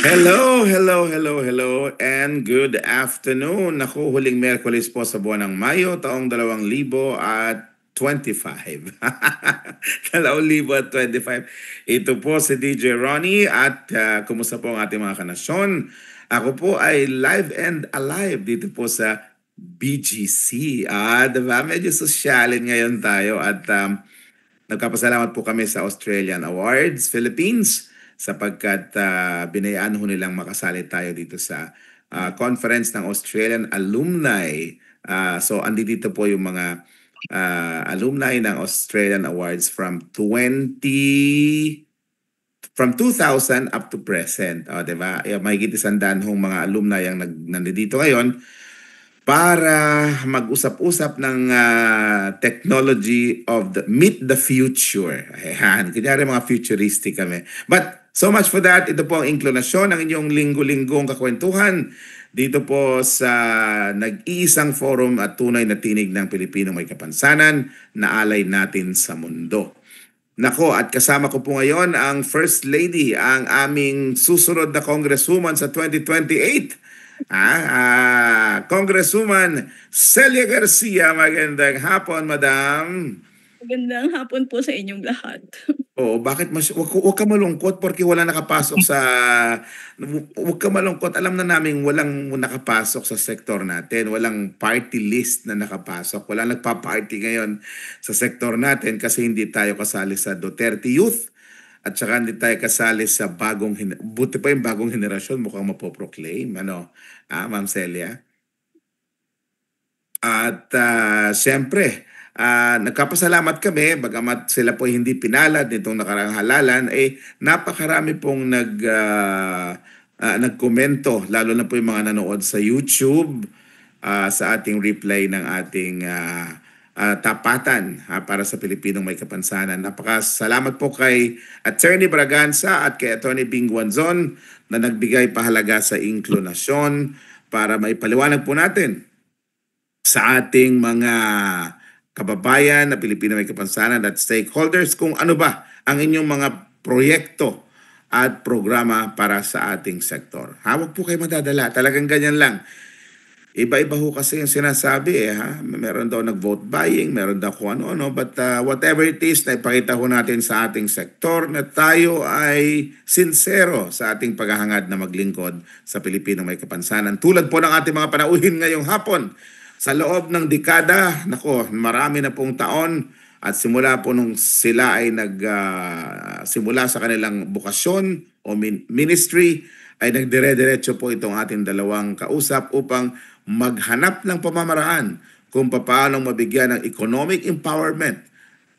Hello, hello, hello, hello, and good afternoon. Naku, huling Miyerkules po sa buwan ng Mayo, taong 2025. 2025. Ito po si DJ Ronnie at kumusta po ang ating mga kanasyon? Ako po ay live and alive dito po sa BGC. Diba? Medyo sosyalin ngayon tayo at nagpapasalamat po kami sa Australian Awards Philippines sapagkat binayaan ho nilang makasali tayo dito sa conference ng Australian Alumni. So andito po yung mga alumni ng Australian Awards from 2000 up to present. Diba? Mahigit 100 hong mga alumni ang nandito ngayon para mag-usap-usap ng technology of the meet the future. Ayan, kunyari mga futuristic kami. But so much for that. Ito po ang inklinasyon ng inyong linggo-linggong kakwentuhan dito po sa nag-iisang forum at tunay na tinig ng Pilipinong may kapansanan na alay natin sa mundo. Nako, at kasama ko po ngayon ang First Lady, ang aming susunod na Congresswoman sa 2028. Congresswoman Celia Garcia, magandang hapon, madam. Magandang hapon po sa inyong lahat. Oo, bakit wag ka malungkot porque wala nakapasok sa wag ka malungkot. Alam na namin walang nakapasok sa sektor natin. Walang party list na nakapasok. Walang nagpa-party ngayon sa sektor natin kasi hindi tayo kasali sa Duterte Youth. At saka hindi tayo kasali sa buti pa yung bagong henerasyon mukhang mapoproclaim. Ma'am Celia? At siyempre, nagkapasalamat kami, bagamat sila po hindi pinalad nitong nakarang halalan, napakarami pong nagkomento, lalo na po yung mga nanood sa YouTube, sa ating reply ng ating tapatan para sa Pilipinong may kapansanan. Napakasalamat po kay Attorney Braganza at kay Attorney Bing Guanzon na nagbigay pahalaga sa inklinasyon para maipaliwanag po natin sa ating mga kababayan na Pilipino may kapansanan at stakeholders kung ano ba ang inyong mga proyekto at programa para sa ating sektor. Huwag po kayo madadala. Talagang ganyan lang. Iba-iba ho kasi yung sinasabi Meron daw nag-vote buying, meron daw kung ano-ano. But whatever it is, na ipakita ho natin sa ating sektor na tayo ay sincero sa ating paghahangad na maglingkod sa Pilipino may kapansanan. Tulad po ng ating mga panauhin ngayong hapon. Sa loob ng dekada, marami na pong taon at simula po nung sila ay simula sa kanilang bukasyon o ministry, ay nagdire-diretso po itong ating dalawang kausap upang maghanap ng pamamaraan kung paano mabigyan ng economic empowerment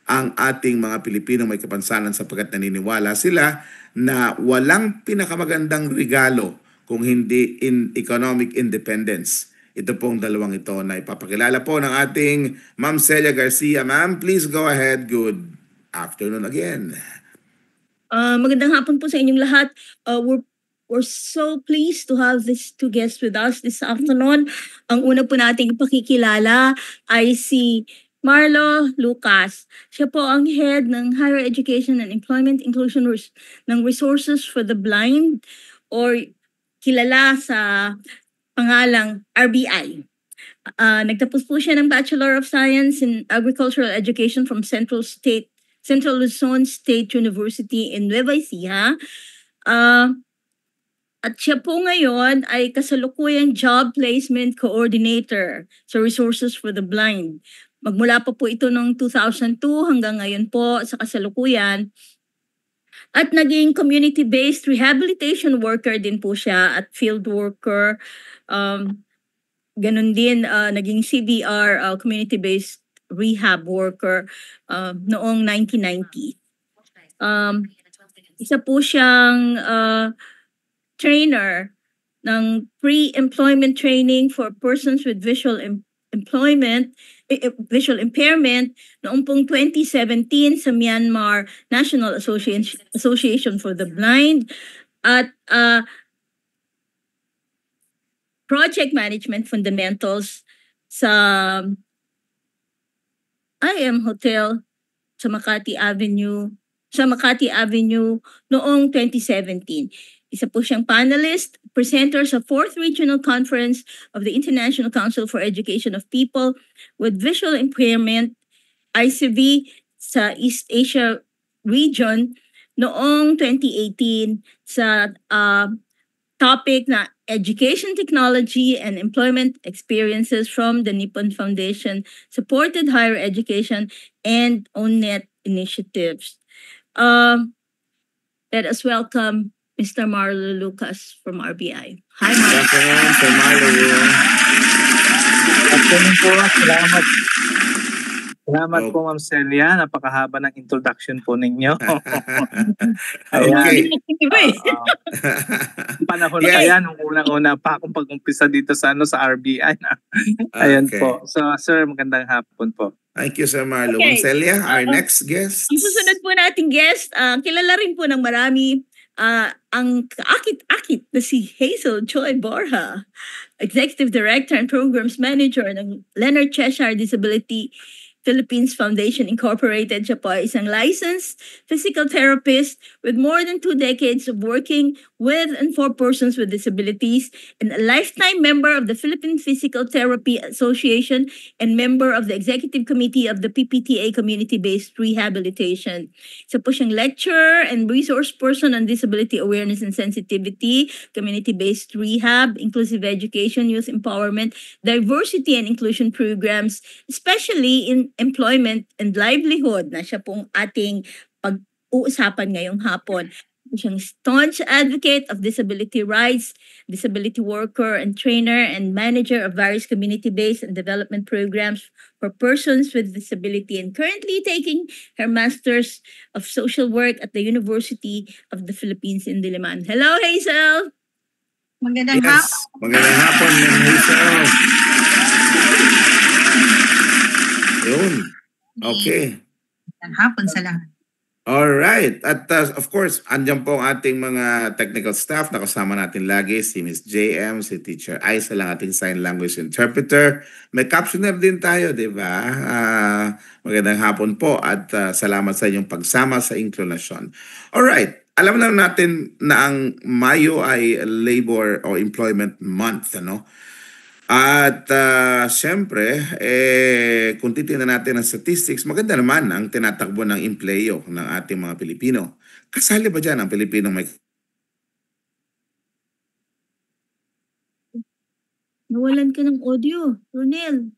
ang ating mga Pilipino may kapansanan sapagkat naniniwala sila na walang pinakamagandang regalo kung hindi economic independence. Ito pong dalawang ito na ipapakilala po ng ating Ma'am Celia Garcia. Ma'am, please go ahead. Good afternoon again. Magandang hapon po sa inyong lahat. We're so pleased to have these two guests with us this afternoon. Ang una po nating ipakikilala ay si Marlo Lucas. Siya po ang head ng Higher Education and Employment Inclusion ng Resources for the Blind or kilala sa pangalang RBI. Nagtapos po siya ng Bachelor of Science in Agricultural Education from Central Luzon State University in Nueva Ecija. At siya po ngayon ay kasalukuyang Job Placement Coordinator sa Resources for the Blind. Magmula pa po ito noong 2002 hanggang ngayon po sa kasalukuyan. At naging community-based rehabilitation worker din po siya at field worker. Ganun din, naging CBR, community-based rehab worker noong 1990. Isa po siyang trainer ng pre-employment training for persons with visual impairment noong pong 2017 sa Myanmar National Association for the Blind at project management fundamentals sa IM Hotel sa Makati Avenue noong 2017. Isa po siyang panelist, presenter sa 4th Regional Conference of the International Council for Education of People with Visual Impairment, ICV, sa East Asia region noong 2018 sa topic na Education Technology and Employment Experiences from the Nippon Foundation Supported Higher Education and ONNET Initiatives. Let us welcome Mr. Marlo Lucas from RBI. Hi, Good Marlo. afternoon, Sir Marlo. Afternoon po, salamat. Salamat Oh. po, Ma'am Celia. Napakahaba ng introduction po ninyo. Okay. Panahon Yes. pa yan, nung unang-una pa akong pag-umpisa dito sa RBI. Ayan Okay. po. So, sir, magandang hapon po. Thank you, Sir Marlo. Okay. Ma'am Celia, our next guest. Ang susunod po nating guest, kilala rin po ng marami, ang kaakit-akit na si Hazel Joy Borja, Executive Director and Programs Manager ng Leonard Cheshire Disability Philippines Foundation Incorporated. Siya po ay isang licensed physical therapist with more than 2 decades of working with and for persons with disabilities and a lifetime member of the Philippine Physical Therapy Association and member of the Executive Committee of the PPTA Community-Based Rehabilitation. Isa po siyang lecturer and resource person on disability awareness and sensitivity, community-based rehab, inclusive education, youth empowerment, diversity and inclusion programs, especially in employment and livelihood na siya pong ating pag-uusapan ngayong hapon. Siyang staunch advocate of disability rights, disability worker and trainer and manager of various community-based and development programs for persons with disability and currently taking her Master's of Social Work at the University of the Philippines in Diliman. Hello, Hazel! Magandang Yes. Magandang hapon, Ma'am Hazel. Yun. Okay. hapon sa lahat. All right. At of course, andyan po ang ating mga technical staff na kasama natin lagi, si Miss JM, si Teacher Aiza lang ating sign language interpreter. May captioner din tayo, di ba? Magandang hapon po at salamat sa inyong pagsama sa inclination. All right. Alam na natin na ang Mayo ay Labor or Employment Month, ano? At siyempre, kung titingnan natin ang statistics, maganda naman ang tinatakbo ng empleyo ng ating mga Pilipino. Kasali ba dyan ang Pilipinong may... Nawalan ka ng audio, Ronel.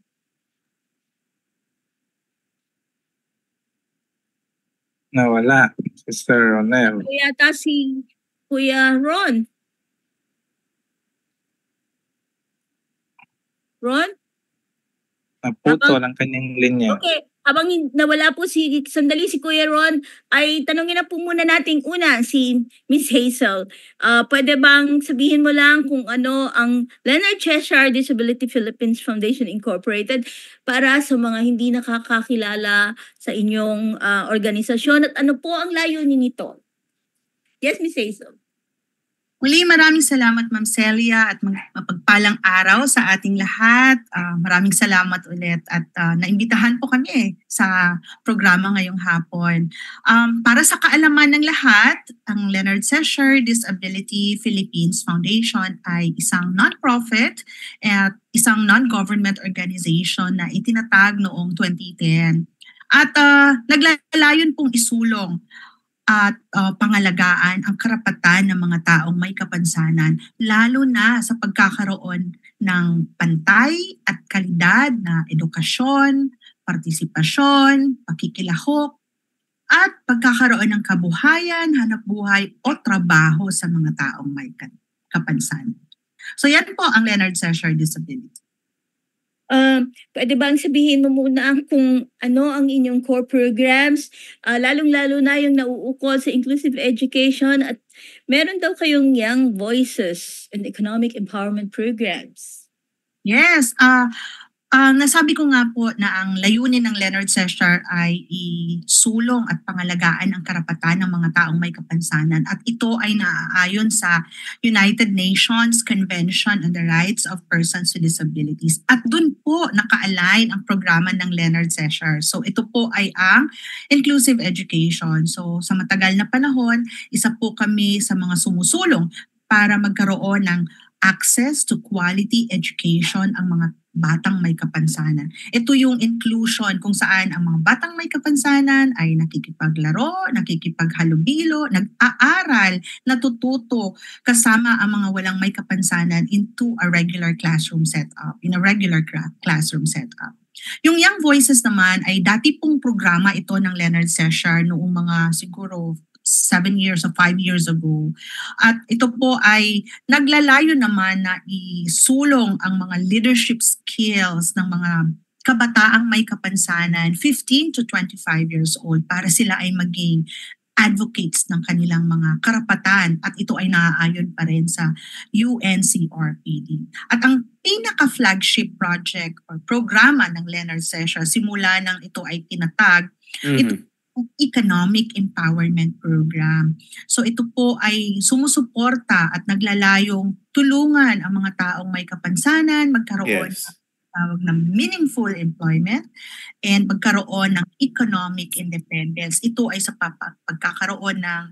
Nawala, Sister Ronel. Yata si Kuya Ron. Ron? Naputo ang kanyang linya. Okay. Habang nawala po si Kuya Ron, ay tanungin na po muna natin una si Miss Hazel. Pwede bang sabihin mo lang kung ano ang Leonard Cheshire Disability Philippines Foundation Incorporated para sa mga hindi nakakakilala sa inyong organisasyon at ano po ang layunin nito? Yes, Miss Hazel. Muli, maraming salamat Ma'am Celia at mapagpalang araw sa ating lahat. Maraming salamat ulit at naimbitahan po kami sa programa ngayong hapon. Para sa kaalaman ng lahat, ang Leonard Cheshire Disability Philippines Foundation ay isang non-profit at isang non-government organization na itinatag noong 2010. At naglalayon pong isulong at pangalagaan ang karapatan ng mga taong may kapansanan, lalo na sa pagkakaroon ng pantay at kalidad na edukasyon, partisipasyon, pakikilahok, at pagkakaroon ng kabuhayan, hanapbuhay o trabaho sa mga taong may kapansanan. So yan po ang Leonard Cheshire Disability. Pwede bang sabihin mo muna kung ano ang inyong core programs, lalong-lalo na yung nauukol sa inclusive education at meron daw kayong Young Voices and Economic Empowerment Programs. Yes, nasabi ko nga po na ang layunin ng Leonard Cheshire ay isulong at pangalagaan ang karapatan ng mga taong may kapansanan at ito ay naaayon sa United Nations Convention on the Rights of Persons with Disabilities at dun po naka-align ang programa ng Leonard Cheshire. So ito po ay ang inclusive education. So sa matagal na panahon, isa po kami sa mga sumusulong para magkaroon ng access to quality education ang mga batang may kapansanan. Ito yung inclusion kung saan ang mga batang may kapansanan ay nakikipaglaro, nakikipaghalubilo, nag-aaral, natututo kasama ang mga walang may kapansanan into a regular classroom setup, in a regular classroom setup. Yung Young Voices naman ay dati pong programa ito ng Leonard Sechar noong mga siguro 7 years or 5 years ago. At ito po ay naglalayo naman na isulong ang mga leadership skills ng mga kabataang may kapansanan 15 to 25 years old para sila ay maging advocates ng kanilang mga karapatan at ito ay naaayon pa rin sa UNCRPD. At ang pinaka-flagship project or programa ng Leonard Sechar simula nang ito ay tinatag, ito Economic Empowerment Program. So ito po ay sumusuporta at naglalayong tulungan ang mga taong may kapansanan magkaroon ng tawag na meaningful employment and magkaroon ng economic independence. Ito ay sa pagkakaroon ng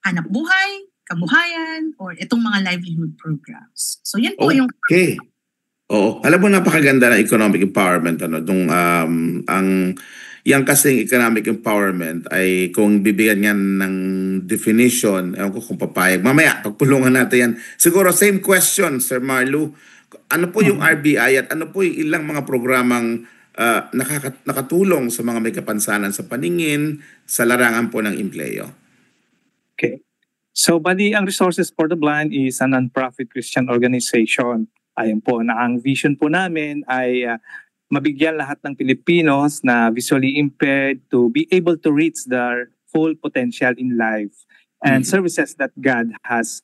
hanap buhay, kabuhayan, or itong mga livelihood programs. So yan po yung... Okay. Oo. Alam mo, napakaganda ng economic empowerment. Yang kasing economic empowerment ay kung bibigyan yan ng definition, ewan ko kung papayag. Mamaya, pagpulungan natin yan. Siguro, same question, Sir Marlu. Ano po yung RBI at ano po yung ilang mga programang nakatulong sa mga may kapansanan sa paningin, sa larangan po ng empleyo? Okay. So, bali, ang Resources for the Blind is a non-profit Christian organization. Ayun po, na ang vision po namin ay mabigyan lahat ng Pilipinos na visually impaired to be able to reach their full potential in life and services that God has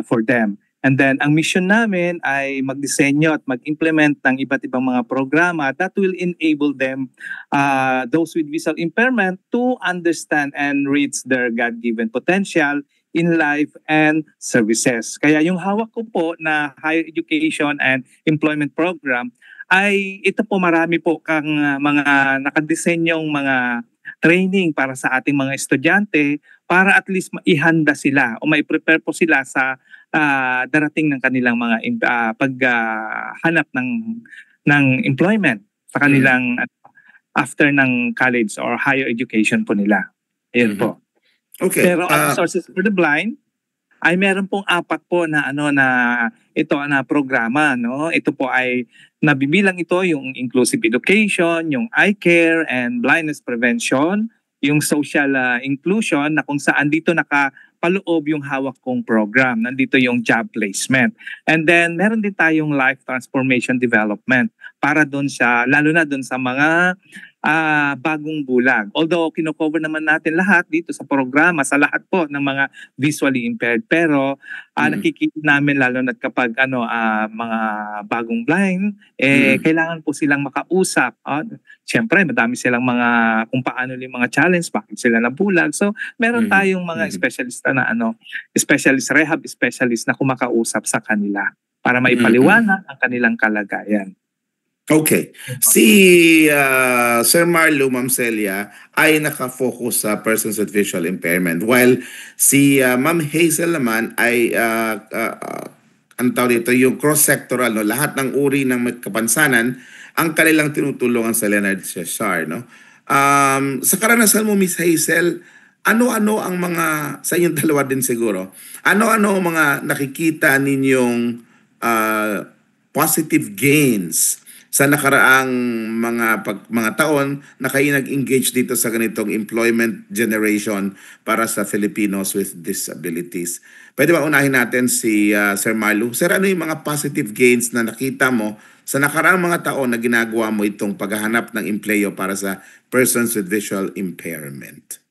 for them. And then, ang mission namin ay magdisenyo at mag-implement ng iba't ibang mga programa that will enable them, those with visual impairment, to understand and reach their God-given potential in life and services. Kaya yung hawak ko po na higher education and employment program ay ito po, marami po kang mga nakadesenyong mga training para sa ating mga estudyante para at least maihanda sila o mai-prepare po sila sa darating ng kanilang mga paghanap ng employment sa kanilang after ng college or higher education po nila. Ayun po. Okay. Pero ang Resources for the Blind ay meron pong 4 po na ito na programa, no. Ito po ay nabibilang ito yung inclusive education, yung eye care and blindness prevention, yung social inclusion na kung saan dito nakapaloob yung hawak kong program. Nandito yung job placement. And then meron din tayong life transformation development para doon sa, lalo na doon sa mga bagong bulag. Although kino-cover naman natin lahat dito sa programa, sa lahat po ng mga visually impaired. Pero nakikita namin lalo na kapag mga bagong blind, kailangan po silang makausap. Siyempre, madami silang mga kung paano yung mga challenge, bakit sila nabulag. So, meron tayong mga specialista na specialist, rehab specialist na kumakausap sa kanila para maipaliwanag ang kanilang kalagayan. Okay. Si Sir Marlu, Ma'am Celia, ay nakafocus sa persons with visual impairment. While si Ma'am Hazel naman ay yung cross-sectoral, no? Lahat ng uri ng kapansanan ang kanilang tinutulungan sa Leonard Sechar. No? Sa karanasan mo, Miss Hazel, ano-ano ang mga, sa inyong dalawa din siguro, ano-ano ang mga nakikita ninyong positive gains sa nakaraang mga taon na kayo nag-engage dito sa ganitong employment generation para sa Filipinos with disabilities? Pwede ba unahin natin si Sir Marlu? Sir, ano yung mga positive gains na nakita mo sa nakaraang mga taon na ginagawa mo itong paghahanap ng empleyo para sa persons with visual impairment?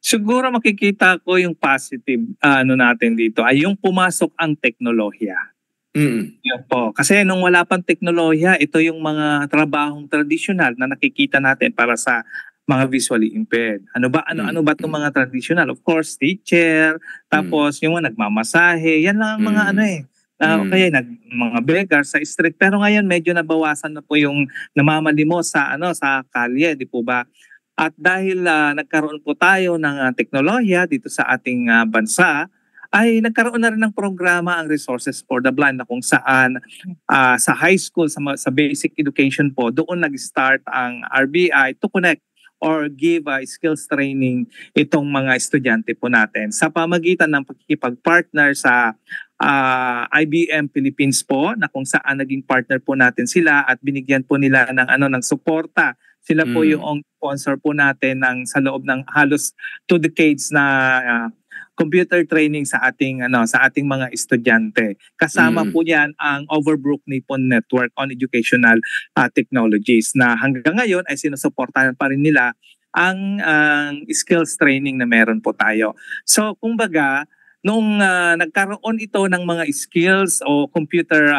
Siguro makikita ko yung positive natin dito ay yung pumasok ang teknolohiya. Yun po. Kasi nung wala pang teknolohiya, ito yung mga trabahong tradisyonal na nakikita natin para sa mga visually impaired. Ano ba itong mga traditional? Of course, teacher, tapos yung mga nagmamasahe, yan lang ang mga kaya mga beggar sa street. Pero ngayon medyo nabawasan na po yung namamalimos sa sa kalye, di po ba? At dahil nagkaroon po tayo ng teknolohiya dito sa ating bansa, ay nagkaroon na rin ng programa ang Resources for the Blind na kung saan sa high school, sa basic education po, doon nag-start ang RBI to connect or give skills training itong mga estudyante po natin sa pamagitan ng pagkikipag-partner sa IBM Philippines po, na kung saan naging partner po natin sila at binigyan po nila ng suporta. Sila po yung sponsor po natin sa loob ng halos 2 decades na computer training sa ating mga estudyante. Kasama po yan ang Overbrook Nippon Network on Educational Technologies na hanggang ngayon ay sinusuportahan pa rin nila ang skills training na meron po tayo. So kumbaga, nung nagkaroon ito ng mga skills o computer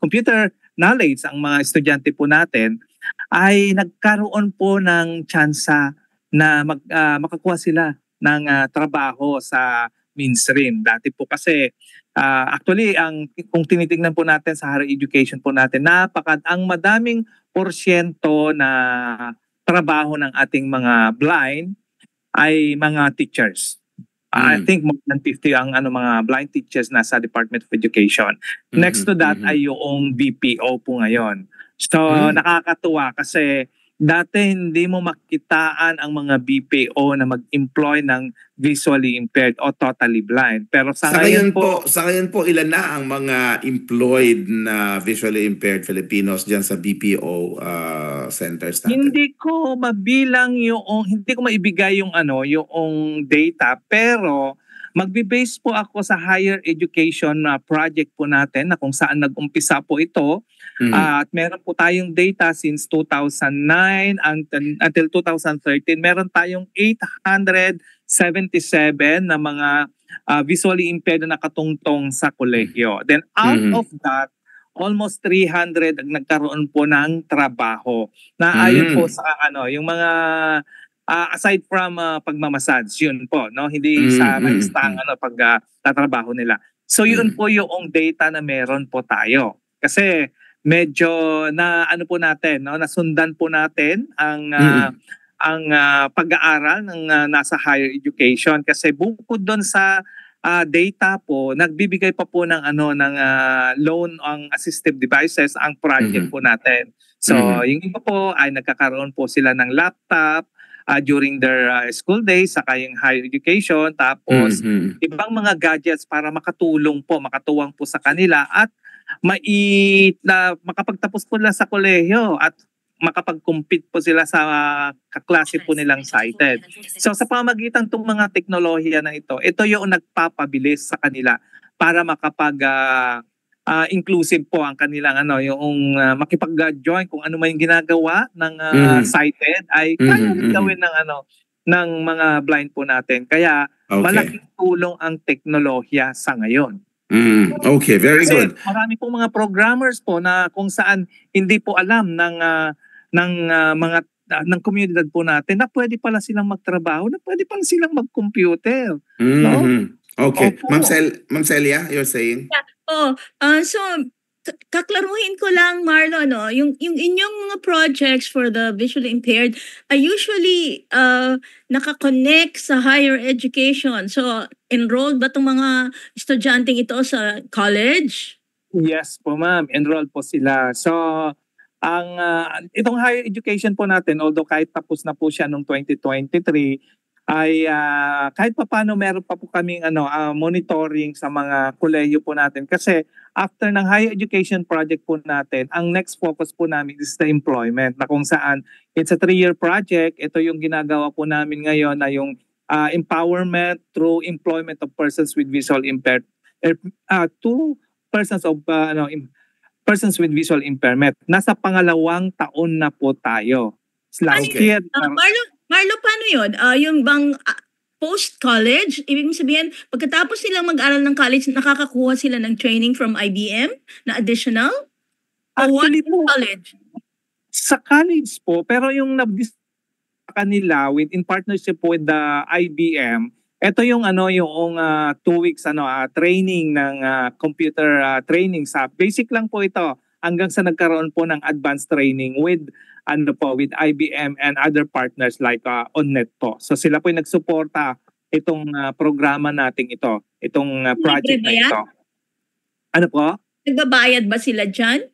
computer knowledge ang mga estudyante po natin, ay nagkaroon po ng tsansa na makakuha sila ng trabaho sa mainstream. Dati po kasi actually kung tinitingnan po natin sa higher education po natin, ang madaming porsyento na trabaho ng ating mga blind ay mga teachers. I think more than 50 ang mga blind teachers na sa Department of Education. Next to that ay yung BPO po ngayon. So nakakatuwa kasi dati hindi mo makitaan ang mga BPO na mag-employ ng visually impaired o totally blind. Pero sa ngayon po, ilan na ang mga employed na visually impaired Filipinos diyan sa BPO centers natin? Hindi ko maibigay yung data, pero magbe-base po ako sa higher education project po natin na kung saan nag-umpisa po ito. At meron po tayong data since 2009 until 2013. Meron tayong 877 na mga visually impaired na nakatungtong sa kolehiyo. Then out of that, almost 300 ang nagkaroon po ng trabaho. Na ayon po sa yung mga aside from pagmamassage, yun po, no? Hindi sa maistang pagtatrabaho nila. So yun po yung data na meron po tayo. Kasi medyo nasundan po natin ang pag-aaral ng nasa higher education, kasi bukod doon sa data po, nagbibigay pa po ng loan ang assistive devices ang project po natin. So yung iba po ay nagkakaroon po sila ng laptop during their school days saka yung higher education, tapos ibang mga gadgets para makatuwang po sa kanila at makapagtapos po nila sa kolehiyo at makapag-compete po sila sa kaklase po nilang sighted. So sa pamagitan ng mga teknolohiya na ito yung nagpapabilis sa kanila para inclusive po ang kanilang yung makipag-join kung ano man yung ginagawa ng sighted ay kaya rin gawin ng mga blind po natin. Kaya malaking tulong ang teknolohiya sa ngayon. Okay, very good. Marami pong mga programmers po na kung saan hindi po alam ng komunidad po natin na pwede pala silang magtrabaho, na pwede pala silang mag-computer. No? Okay. Ma'am Celia, you're saying? So kaklaruhin ko lang, Marlo, yung inyong mga projects for the visually impaired ay usually nakakonect sa higher education. So enrolled ba itong mga estudyanteng ito sa college? Yes po, ma'am. Enrolled po sila. So itong higher education po natin, although kahit tapos na po siya noong 2023, ay kahit pa paano meron pa po kaming monitoring sa mga kolehiyo po natin, kasi after ng higher education project po natin, ang next focus po namin is the employment, na kung saan it's a 3-year project. Ito yung ginagawa po namin ngayon na yung empowerment through employment of persons with visual impaired persons with visual impairment. Nasa pangalawang taon na po tayo. Last year, Marlo, paano yun? Yung bang post-college, ibig sabihin, pagkatapos nilang mag-aral ng college, nakakakuha sila ng training from IBM na additional? Actually po, college? Sa college po, pero yung kanila in partnership with the IBM, ito yung 2 weeks training ng computer training. Sa basic lang po ito hanggang sa nagkaroon po ng advanced training with IBM and other partners like OnNet po. So sila po yung nagsuporta itong programa nating ito, itong project Libre ba na yan? ito. Ano po? Nagbabayad ba sila dyan?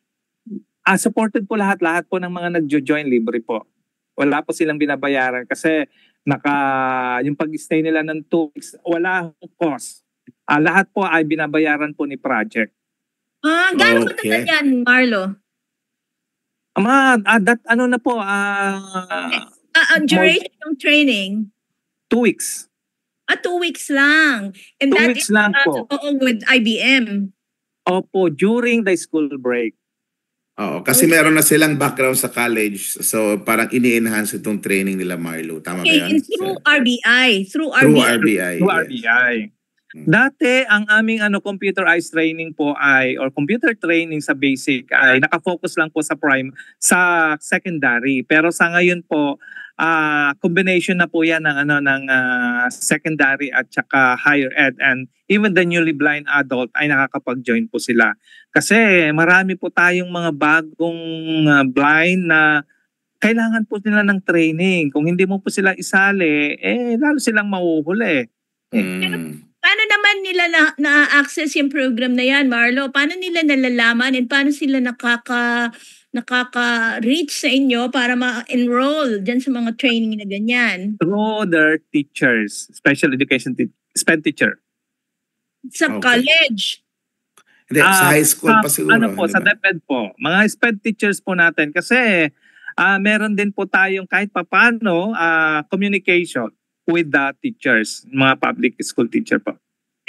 Supported po lahat po ng mga nagjo-join, libre po. Wala po silang binabayaran kasi yung pag-stay nila ng 2 weeks, wala akong cost. Lahat po ay binabayaran po ni project. Gaano ba Okay. tagal yan, Marlo? Ano na po, Duration ng training? 2 weeks. 2 weeks lang. And 2 that weeks is lang po. with IBM. Opo, during the school break. Oo, kasi Okay. meron na silang background sa college. So parang ini-enhance itong training nila, Marlo. Tama ba Okay, yan? and through RBI. Through Through RBI. RBI. Through yes. RBI. Dati, ang aming computerized training po or computer training sa basic ay nakafocus lang po sa secondary. Pero sa ngayon po, combination na po yan ng secondary at saka higher ed, and even the newly blind adult ay nakakapag-join po sila. Kasi marami po tayong mga bagong blind na kailangan po nila ng training. Kung hindi mo po sila isali, lalo silang mahuhuli. Paano naman nila na-access yung program na yan, Marlo? Paano nila nalalaman and paano sila nakaka-reach sa inyo para ma-enroll dyan sa mga training na ganyan? Through their teachers, special education SPED teacher. Sa Okay. college? Hindi, sa high school pa siguro. Sa DepEd po. Mga SPED teachers po natin kasi meron din po tayong kahit papano communication with the teachers, mga public school teacher po.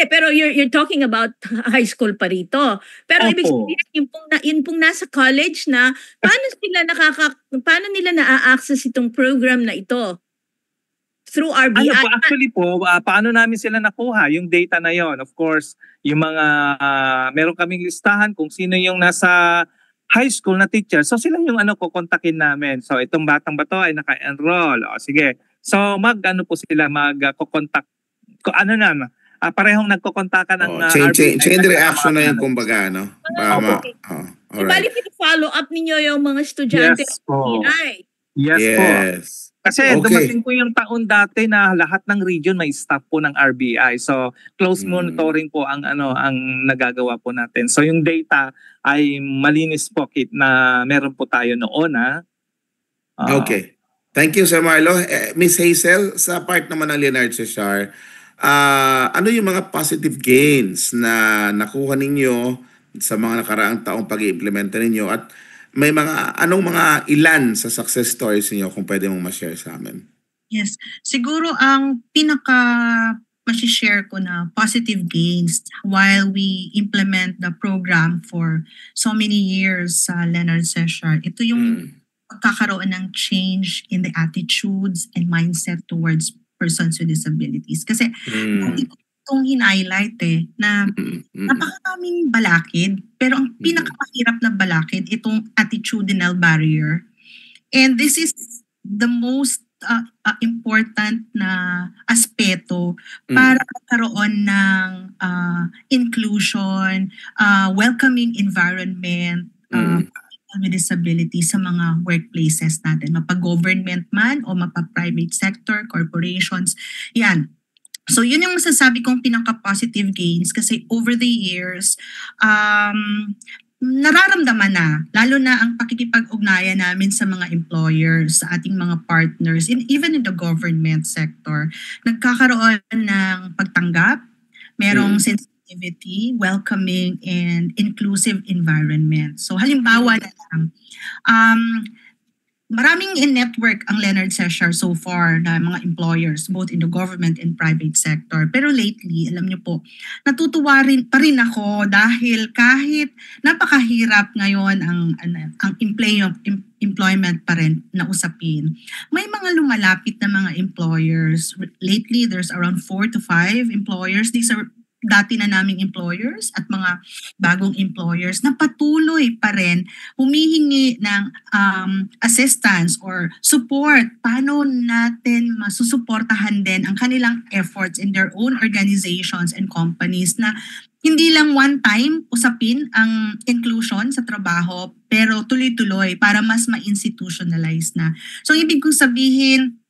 Pero you're talking about high school pa rito. Pero Opo. ibig sabihin, yun pong nasa college na, paano nila na-access itong program na ito? Through RBI? Actually po, paano namin sila nakuha yung data na yon? Of course, yung mga, meron kaming listahan kung sino yung nasa high school na teacher. So sila yung kukontakin namin. So itong batang ba to ay naka-enroll. O sige. So po sila mag-contact. Parehong nagkokontakan ng chain reaction na yung kumbaga, no? Okay. Alright. Ibalik follow up ninyo yung mga estudyante. Yes po. RBI. Yes po. Yes. Kasi Okay. dumating po yung taon dati na lahat ng region may staff po ng RBI. So close monitoring po ang nagagawa po natin. So yung data ay malinis po na meron po tayo noon. Okay. Thank you, Sir Marlo. Miss Hazel, sa part naman ng Leonard Cesar, ano yung mga positive gains na nakuha ninyo sa mga nakaraang taong pag-iimplementa ninyo, at may anong mga ilan sa success stories niyo kung pwede mong ma-share sa amin? Yes. Siguro ang masishare ko na positive gains while we implement the program for so many years sa Leonard Cesar, ito yung pagkakaroon ng change in the attitudes and mindset towards persons with disabilities. Kasi itong hin-highlight na napakaraming balakid, pero ang pinakamahirap na balakid, itong attitudinal barrier. And this is the most important na aspeto para magkaroon ng inclusion, welcoming environment, with disability sa mga workplaces natin, mapa-government man o mapa-private sector, corporations, yan. So yun yung masasabi kong pinaka-positive gains kasi over the years, nararamdaman na, lalo na ang pakikipag-ugnayan namin sa mga employers, sa ating mga partners, even in the government sector, nagkakaroon ng pagtanggap, merong sensitivity, welcoming, and inclusive environment. So halimbawa na lang, maraming in-network ang Leonard Cesar so far na mga employers, both in the government and private sector. Pero lately, alam niyo po, natutuwa pa rin ako dahil kahit napakahirap ngayon ang employment pa rin na usapin, may mga lumalapit na mga employers. Lately, there's around 4 to 5 employers. These are dati na naming employers at mga bagong employers na patuloy pa rin humihingi ng assistance or support. Paano natin masusuportahan din ang kanilang efforts in their own organizations and companies na hindi lang one time usapin ang inclusion sa trabaho pero tuloy-tuloy para mas ma-institutionalize na. So ibig kong sabihin,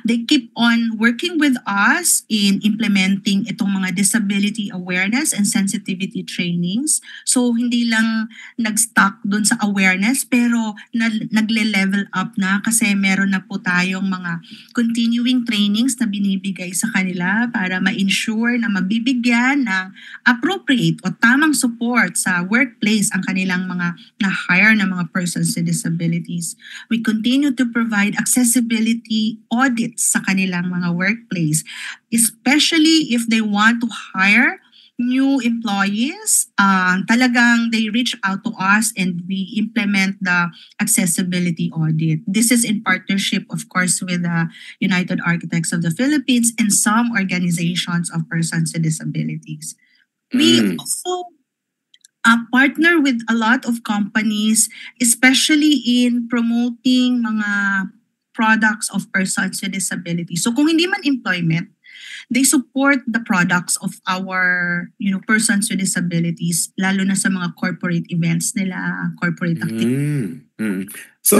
They keep on working with us in implementing itong mga disability awareness and sensitivity trainings. So hindi lang nag-stuck dun sa awareness pero nagle-level up na kasi meron na po tayong mga continuing trainings na binibigay sa kanila para ma-ensure na mabibigyan ng appropriate o tamang support sa workplace ang kanilang mga na-hire na mga persons with disabilities. We continue to provide accessibility audits sa kanilang mga workplace, especially if they want to hire new employees. Talagang they reach out to us and we implement the accessibility audit. This is in partnership, of course, with the United Architects of the Philippines and some organizations of persons with disabilities. We also partner with a lot of companies, especially in promoting mga products of persons with disabilities. So kung hindi man employment, they support the products of our, persons with disabilities, lalo na sa mga corporate events nila, corporate activities. So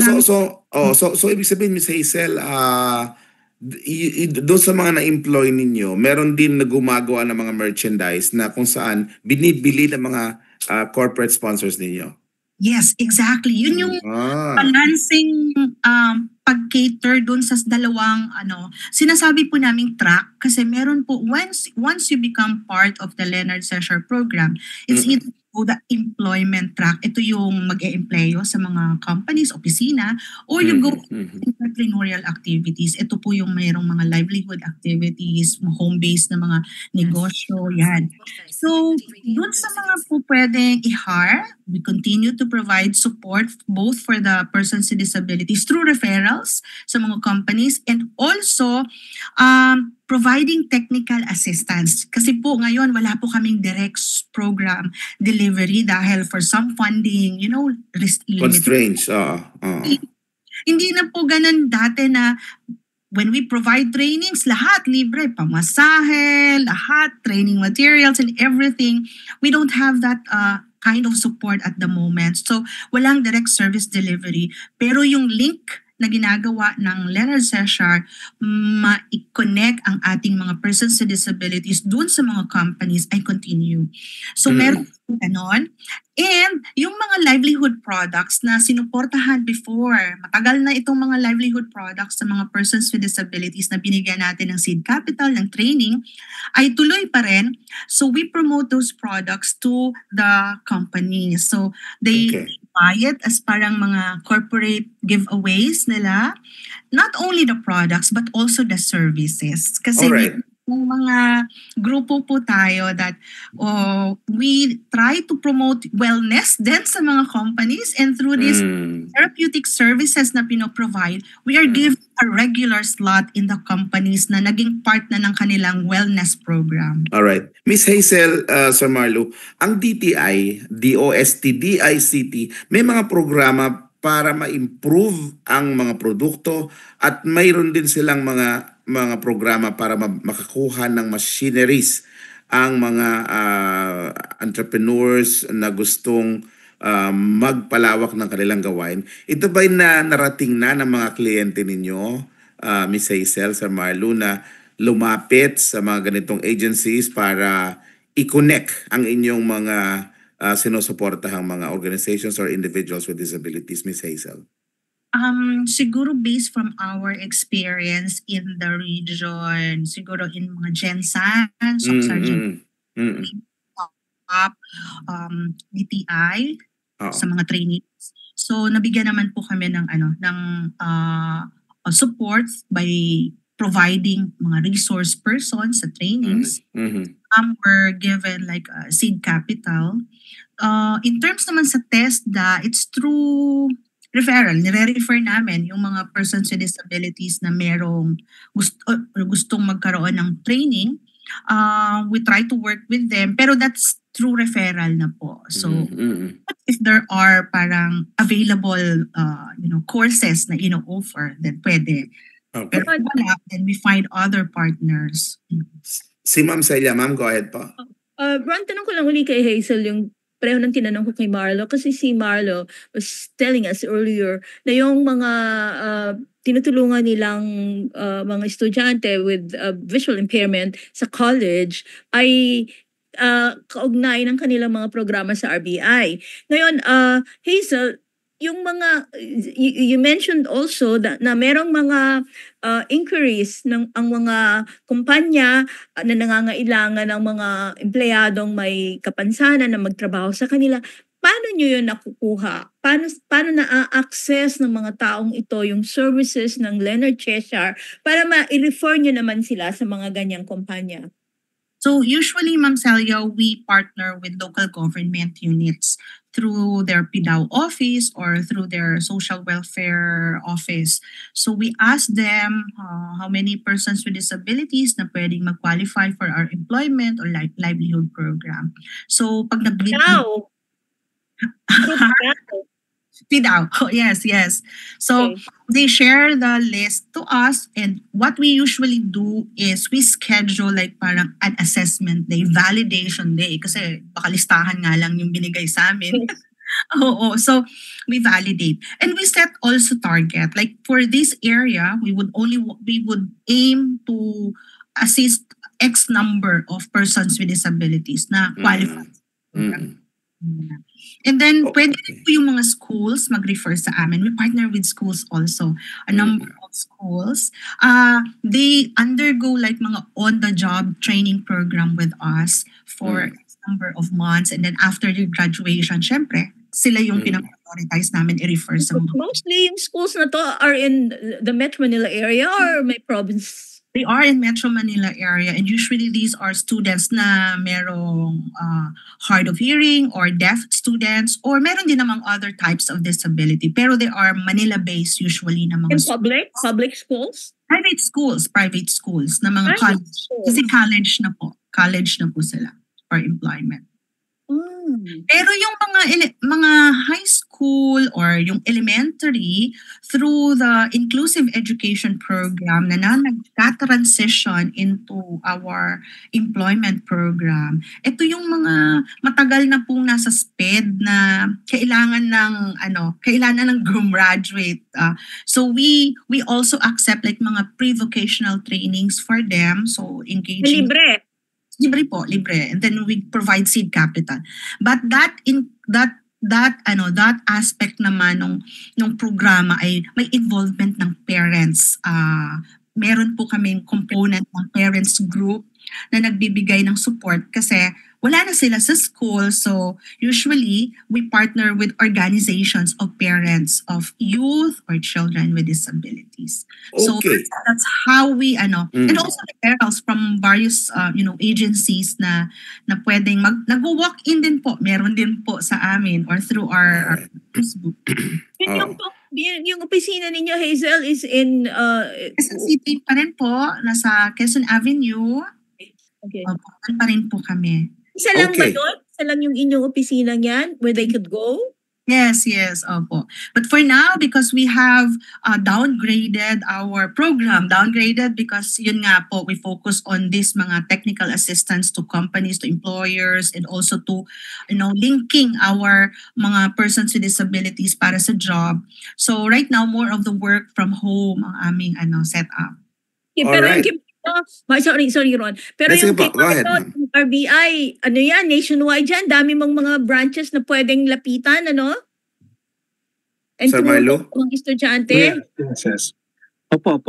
ibig sabihin, Ms. Hazel, doon sa mga na-employ ninyo, meron din na gumagawa ng mga merchandise na kung saan binibili ng mga corporate sponsors ninyo. Yes, exactly. Yun yung balancing pag-cater dun sa dalawang sinasabi po naming track kasi meron po once you become part of the Leonard Session program, it's either the employment track, ito yung mag-e-employo sa mga companies, opisina, or you go entrepreneurial activities. Ito po yung mayroong mga livelihood activities, home-based na mga negosyo, yan. So, dun sa mga po pwedeng i-hire, we continue to provide support both for the persons with disabilities through referrals sa mga companies and also providing technical assistance. Kasi po ngayon wala po kaming direct program delivery dahil for some funding, constraints. Hindi na po ganun dati na when we provide trainings, lahat libre, pamasahe, lahat, training materials and everything. We don't have that kind of support at the moment. So, walang direct service delivery. Pero yung link na ginagawa ng Leonard Session, ma-connect ang ating mga persons with disabilities dun sa mga companies ay continue. So, meron ganon. And yung mga livelihood products na sinuportahan before, matagal na itong mga livelihood products sa mga persons with disabilities na binigyan natin ng seed capital, ng training, ay tuloy pa rin. So we promote those products to the companies. So they buy it as parang mga corporate giveaways nila. Not only the products but also the services. Kasi yung mga grupo po tayo that we try to promote wellness din sa mga companies and through these therapeutic services na pinoprovide, we are given a regular slot in the companies na naging part na ng kanilang wellness program. Alright. Ms. Hazel, Sir Marlo, ang DTI, DOST, DICT, may mga programa para ma-improve ang mga produkto at mayroon din silang mga programa para makakuha ng machineries ang mga entrepreneurs na gustong magpalawak ng kanilang gawain. Ito ba'y narating na ng mga kliyente ninyo, Ms. Hazel, Sir Marlo, na lumapit sa mga ganitong agencies para i-connect ang inyong mga sinusuportahang mga organizations or individuals with disabilities, Ms. Hazel? Siguro based from our experience in the region, siguro in mga Gensan, DTI, sa mga trainings. So nabigyan naman po kami ng support by providing mga resource persons sa trainings. Were given like seed capital. In terms naman sa TESDA, it's through referral. Nire-refer namin yung mga persons with disabilities na merong gustong magkaroon ng training. We try to work with them, pero that's through referral na po. So, if there are parang available courses na ino-offer, then pwede. Okay. Pero wala, then we find other partners. Si Ma'am Celia, Ma'am, go ahead po. Ron, tanong ko lang uli kay Hazel yung pareho ng tinanong ko kay Marlo kasi si Marlo was telling us earlier na yung mga tinutulungan nilang mga estudyante with visual impairment sa college ay kaugnay ng kanilang mga programa sa RBI. Ngayon, Hazel, yung mga you mentioned also na merong mga inquiries ng ang mga kumpanya na nangangailangan ng mga empleyadong may kapansanan na magtrabaho sa kanila. Paano nyo yun nakukuha? Paano na-access ng mga taong ito yung services ng Leonard Cheshire para ma-refer nyo naman sila sa mga ganyang kumpanya? So usually, Ma'am Celia, we partner with local government units through their PDAO office or through their social welfare office. So we ask them how many persons with disabilities na pwedeng mag-qualify for our employment or livelihood program. So pag Wow! PDAO. Oh, yes. So they share the list to us, and what we usually do is we schedule like parang an assessment day, validation day, kasi baka listahan nga lang yung binigay sa amin. Oo, so we validate, and we set also target. Like for this area, we would aim to assist X number of persons with disabilities na qualify. And then, pwede rin po yung mga schools mag-refer sa amin. We partner with schools also. A number of schools. They undergo like mga on-the-job training program with us for a number of months. And then after your graduation, syempre, sila yung pinag-prioritize namin i-refer sa mga. Mostly yung schools na to are in the Metro Manila area or may province? They are in Metro Manila area, and usually these are students na merong hard of hearing or deaf students, or meron din namang other types of disability. Pero they are Manila-based usually na mga Public schools? Private schools na mga college. Kasi college na po sila for employment. Pero yung mga high school or yung elementary, through the inclusive education program na nagka-transition into our employment program, ito yung mga matagal na pong nasa SPED na kailangan ng graduate. So we also accept like mga pre-vocational trainings for them. So engaging. Libre. And then we provide seed capital. But that aspect naman ng programa ay may involvement ng parents. Meron po kaming component ng parents group na nagbibigay ng support kasi wala na sila sa school. So usually we partner with organizations of parents of youth or children with disabilities. So that's how we and also referrals from various agencies na pwedeng nag-walk-in din po. Meron din po sa amin or through our Facebook. Yung opisina ninyo, Hazel, is in Quezon City pa rin po, nasa Quezon Avenue. Okay. Pa rin po kami. Isa lang ba doon? Isa lang yung inyong opisina niyan where they could go? Yes, opo. But for now, because we have downgraded our program, because yun nga po, we focus on this mga technical assistance to companies, to employers, and also to, linking our mga persons with disabilities para sa job. So right now, more of the work from home ang aming set up. Yeah, pero sorry Ron. Pero yung RBI, nationwide yan, dami mong mga branches na pwedeng lapitan, And Sir Marlo? Mga estudyante. Yes. Opo.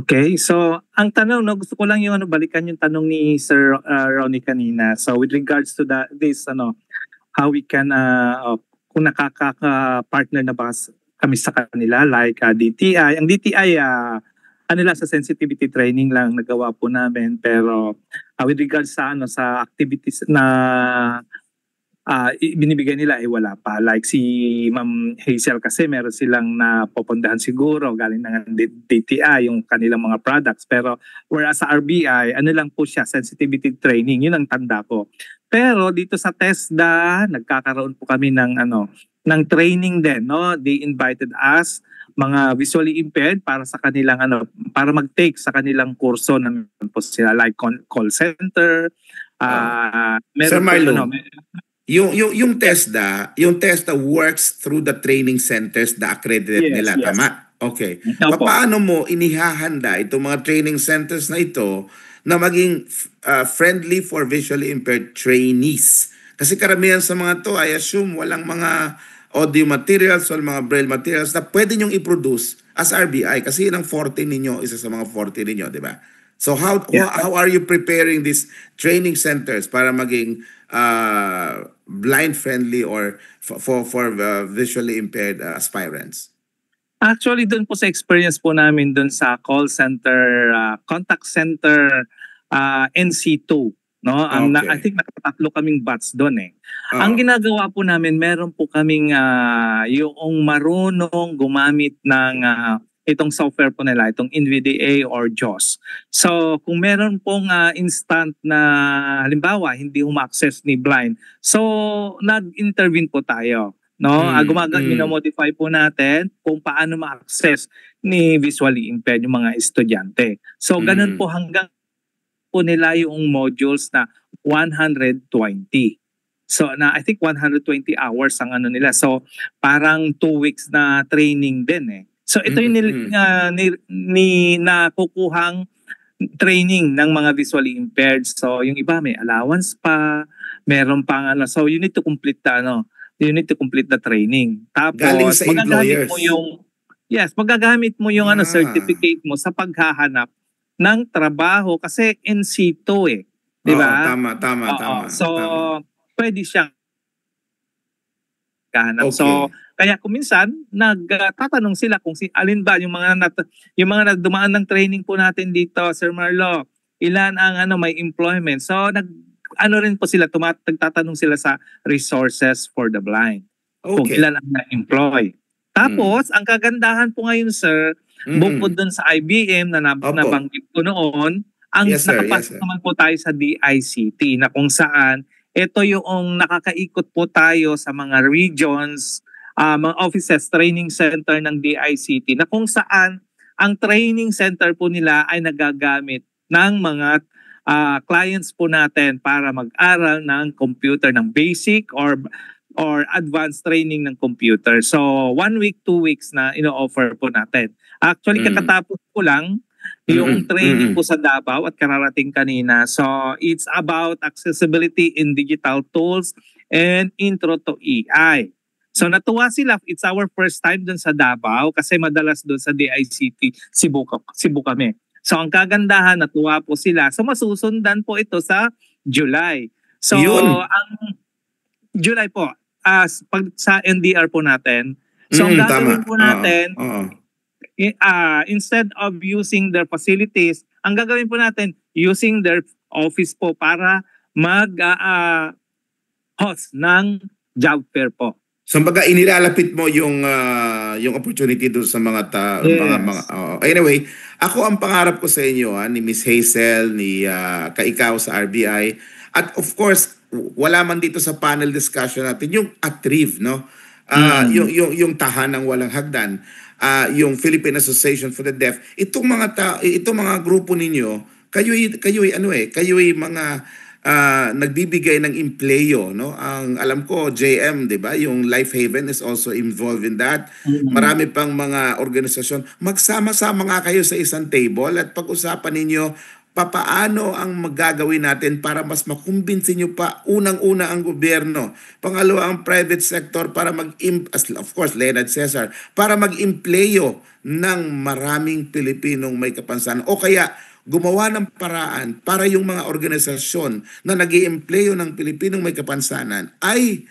Okay. So, ang tanong, gusto ko lang yung balikan yung tanong ni Sir Ronnie kanina. So, with regards to this, how we can, kung nakaka-partner na ba kami sa kanila, like DTI. Ang DTI, sa sensitivity training lang nagawa po namin, pero with regards sa sa activities na binibigay nila wala pa, like si Ma'am Hazel kasi meron silang napupuntahan siguro galing ng DTI yung kanilang mga products, pero whereas sa RBI lang po siya, sensitivity training, yun ang tanda ko. Pero dito sa TESDA nagkakaroon po kami ng training din, they invited us mga visually impaired para sa kanilang para mag-take sa kanilang kurso po sila, like call center. Sir Marlo, Yung TESDA works through the training centers na accredited Yes, nila, yes. tama? Okay. Opo. Paano mo inihahanda itong mga training centers na ito na maging friendly for visually impaired trainees? Kasi karamihan sa mga to, I assume, walang mga audio materials o mga braille materials na pwede nyong i-produce as RBI kasi yun ang forte ninyo, isa sa mga forte ninyo, di ba? So Yeah. how are you preparing these training centers para maging blind friendly or for visually impaired aspirants? Actually, doon po sa experience po namin doon sa call center, contact center, NC2, no? Okay. I think nakatatlo kaming batch doon eh. Oo. Ang ginagawa po namin, meron po kaming yung marunong gumamit ng itong software po nila, itong NVDA or JAWS. So, kung meron pong instant na halimbawa hindi ma-access ni blind, so nag-intervene po tayo. No, minomodify po natin kung paano ma-access ni visually impaired yung mga estudyante. So ganun po hanggang po nila yung modules na 120. So I think 120 hours ang ano nila. So parang 2 weeks na training din eh. So ito yung nakukuhang training ng mga visually impaired. So yung iba may allowance pa, meron pang so you need to complete the training. Tapos Galing sa employers. magagamit mo yung certificate mo sa paghahanap ng trabaho kasi NC2 eh. Di ba? Tama. So pwede siyang kahanap. Okay. So kaya kung minsan nagtatanong sila kung alin ba yung mga dumaan ng training po natin dito, Sir Marlo, ilan ang may employment. So rin po sila nagtatanong sila sa resources for the blind. Kung Okay. ilan ang na-employ. Tapos ang kagandahan po ngayon, sir, bukod dun sa IBM na Opo. nabanggit ko noon, ang Yes, sir. nakapasok naman po tayo sa DICT na kung saan ito yung nakakaikot po tayo sa mga regions, mga offices, training center ng DICT na kung saan ang training center po nila ay nagagamit ng mga clients po natin para mag-aral ng computer, ng basic or advanced training ng computer. So 1 week, 2 weeks na ino-offer po natin. Actually, kakatapos ko lang yung training po sa Davao at kararating kanina. So it's about accessibility in digital tools and intro to AI. So natuwa sila, it's our first time dun sa Davao kasi madalas dun sa DICT Cebu kami. So ang kagandahan, natuwa po sila. So masusundan po ito sa July. So Yun. ang July po, sa NDR po natin. So ang gagawin Tama. po natin, Oo. instead of using their facilities, ang gagawin po natin, using their office po para mag-host ng job fair po. So baga inilalapit mo yung opportunity doon sa mga Yes. Anyway, ako ang pangarap ko sa inyo ni Miss Hazel, ni Ikaw sa RBI, at of course wala man dito sa panel discussion natin yung ATRIV, no? Yung tahanang walang hagdan, yung Philippine Association for the Deaf. Itong mga grupo ninyo, kayo'y mga nagbibigay ng empleyo, no? Ang alam ko JM, 'di ba? Yung Life Haven is also involved in that. Marami pang mga organisasyon. Magsama-sama nga kayo sa isang table at pag-usapan ninyo papaano ang magagawin natin para mas makumbinsin nyo pa unang-una ang gobyerno, pangalawa ang private sector para of course Leonard Cesar, para mag-empleyo ng maraming Pilipinong may kapansanan o kaya gumawa ng paraan para yung mga organisasyon na nag-i-empleyo ng Pilipinong may kapansanan ay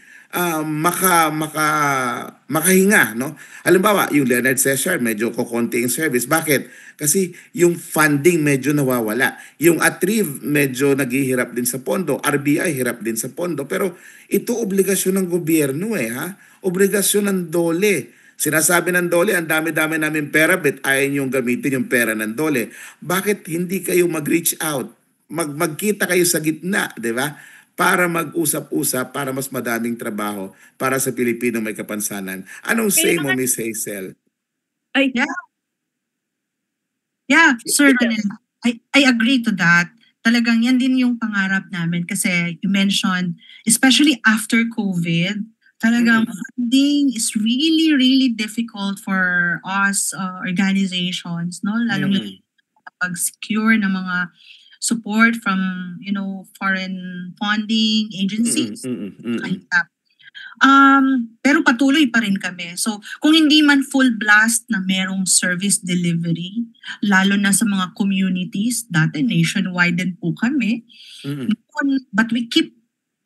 makahinga, no? Halimbawa, yung Leonard Cesar, medyo kukonti yung service. Bakit? Kasi yung funding medyo nawawala. Yung ATRIV medyo naghihirap din sa pondo. RBI hirap din sa pondo. Pero ito obligasyon ng gobyerno obligasyon ng DOLE. Sinasabi ng DOLE, ang dami-dami namin pera, bet ayaw niyong gamitin yung pera ng DOLE. Bakit hindi kayo mag-reach out? Magkita kayo sa gitna, di ba? Para mag-usap-usap, para mas madaming trabaho para sa Pilipino may kapansanan. Anong say mo, Miss Hazel? Ay, Yeah, Sir Ranel, I agree to that. talagang yan din yung pangarap namin kasi you mentioned, especially after COVID, talagang funding is really, really difficult for us organizations, no? Lalong pag-secure ng mga support from, foreign funding agencies. Pero patuloy pa rin kami. So, kung hindi man full blast na merong service delivery, lalo na sa mga communities, dati nationwide din po kami, but we keep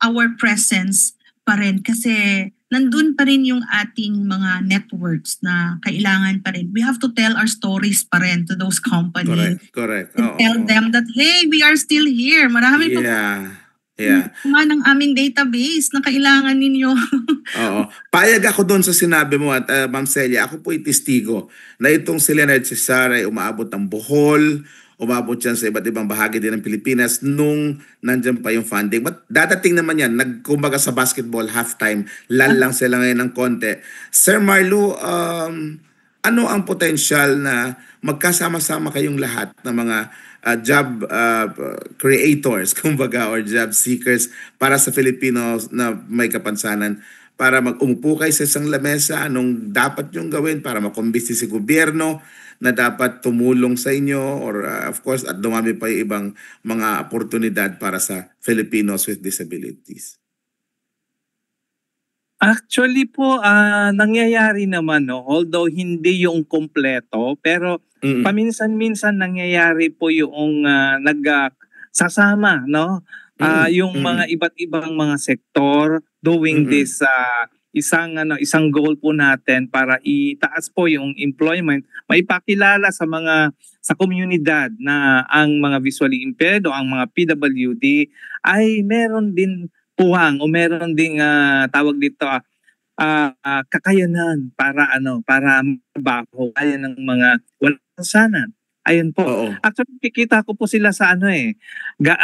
our presence pa rin kasi nandun pa rin yung ating mga networks na kailangan pa rin. We have to tell our stories pa rin to those companies. Correct. And tell them that, hey, we are still here. Marami pa ng aming database na kailangan ninyo. Oo. Payag ako doon sa sinabi mo at Ma'am Celia, ako po testigo na itong si Leonard Cesar ay umaabot ng Bohol, umabot yan sa iba't ibang bahagi din ng Pilipinas nung nandyan pa yung funding. But dadating naman yan, kumbaga sa basketball halftime, lang sila ngayon ng konti. Sir Marlo, ano ang potensyal na magkasama-sama kayong lahat ng mga job creators, kumbaga, or job seekers para sa Filipinos na may kapansanan, para umupo kayo sa isang lamesa, anong dapat yung gawin para makumbisi si gobyerno na dapat tumulong sa inyo, or of course, at dumami pa yung ibang mga oportunidad para sa Filipinos with disabilities? Actually po, nangyayari naman, no? Although hindi yung kompleto, pero paminsan-minsan nangyayari po yung nagsasama, no? Yung mga iba't ibang mga sektor doing this isang goal po natin para itaas po yung employment, maipakilala sa komunidad na ang mga visually impaired o ang mga PWD ay meron din puwang o meron ding tawag dito kakayanan para mabaho kaya ng mga walang kapansanan. Ayun po. Actually, nakikita ko po sila sa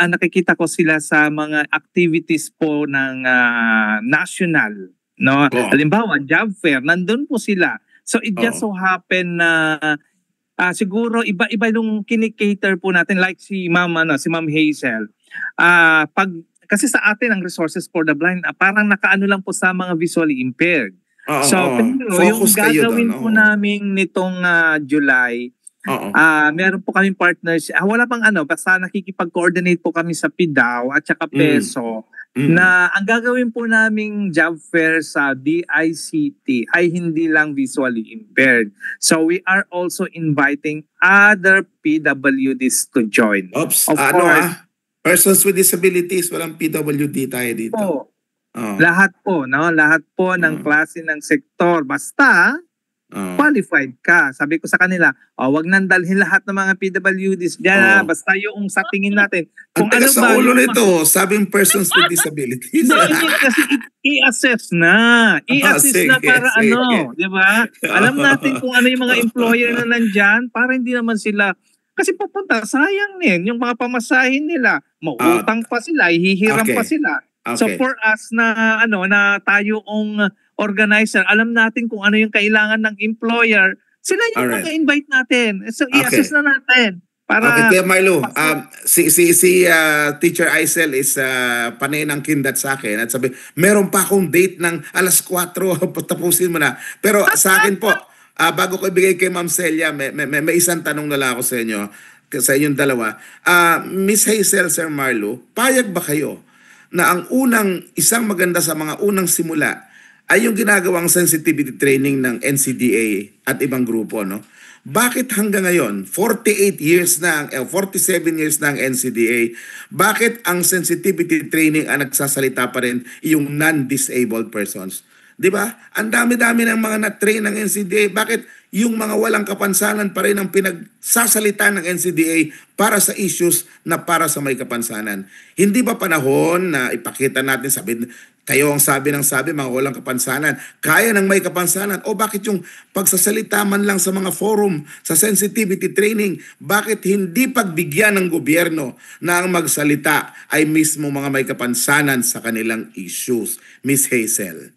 nakikita ko sila sa mga activities po ng national, no? Halimbawa, job fair, nandun po sila. So it just so happen na siguro iba-iba yung kinikater po natin, like si Ma'am Hazel. Kasi sa atin ang Resources for the Blind, parang nakaano lang po sa mga visually impaired. Pero yung gagawin po namin nitong July, meron po kaming partners. Wala pang basta nakikipag-coordinate po kami sa PIDAW at saka PESO na ang gagawin po naming job fair sa DICT ay hindi lang visually impaired. So we are also inviting other PWDs to join. Of course, persons with disabilities, walang PWD tayo dito. Lahat po, no? Lahat po ng klase ng sektor. Basta qualified ka. Sabi ko sa kanila, wag nang dalhin lahat ng mga PWDs diyan. Basta yung sa tingin natin. Kung ano sa ulo nito, sabing persons with disabilities. Hindi kasi i-assess na. I-assess na para di ba? Alam natin kung ano yung mga employer na nandyan para hindi naman sila. Kasi pupunta, sayang din yung mga pamasahin nila. Mautang pa sila, hihiram pa sila. So for us na na tayong organizer, alam natin kung ano yung kailangan ng employer, sila yung mga-invite natin. So i-assess na natin. Para Kuya Marlo, si Teacher Aisel is panay ng kindat sa akin at sabi, meron pa akong date ng 4:00, tapusin mo na. Pero sa akin po, bago ko ibigay kay Ma'am Celia, may isang tanong na lang ako sa inyo, sa inyong dalawa. Miss Hazel, Sir Marlo, payag ba kayo na ang isang maganda sa mga unang simula ay yung ginagawang sensitivity training ng NCDA at ibang grupo, no? Bakit hanggang ngayon, 47 years na ang NCDA, bakit ang sensitivity training ang nagsasalita pa rin yung non-disabled persons? Di ba? Ang dami-dami ng mga na-train ng NCDA. Bakit yung mga walang kapansanan pa rin ang pinagsasalita ng NCDA para sa issues na para sa may kapansanan? Hindi ba panahon na ipakita natin, kayo ang sabi mga walang kapansanan, kaya ng may kapansanan? O bakit yung pagsasalita man lang sa mga forum, sa sensitivity training, bakit hindi pagbigyan ng gobyerno na ang magsalita ay mismo mga may kapansanan sa kanilang issues? Miss Hazel.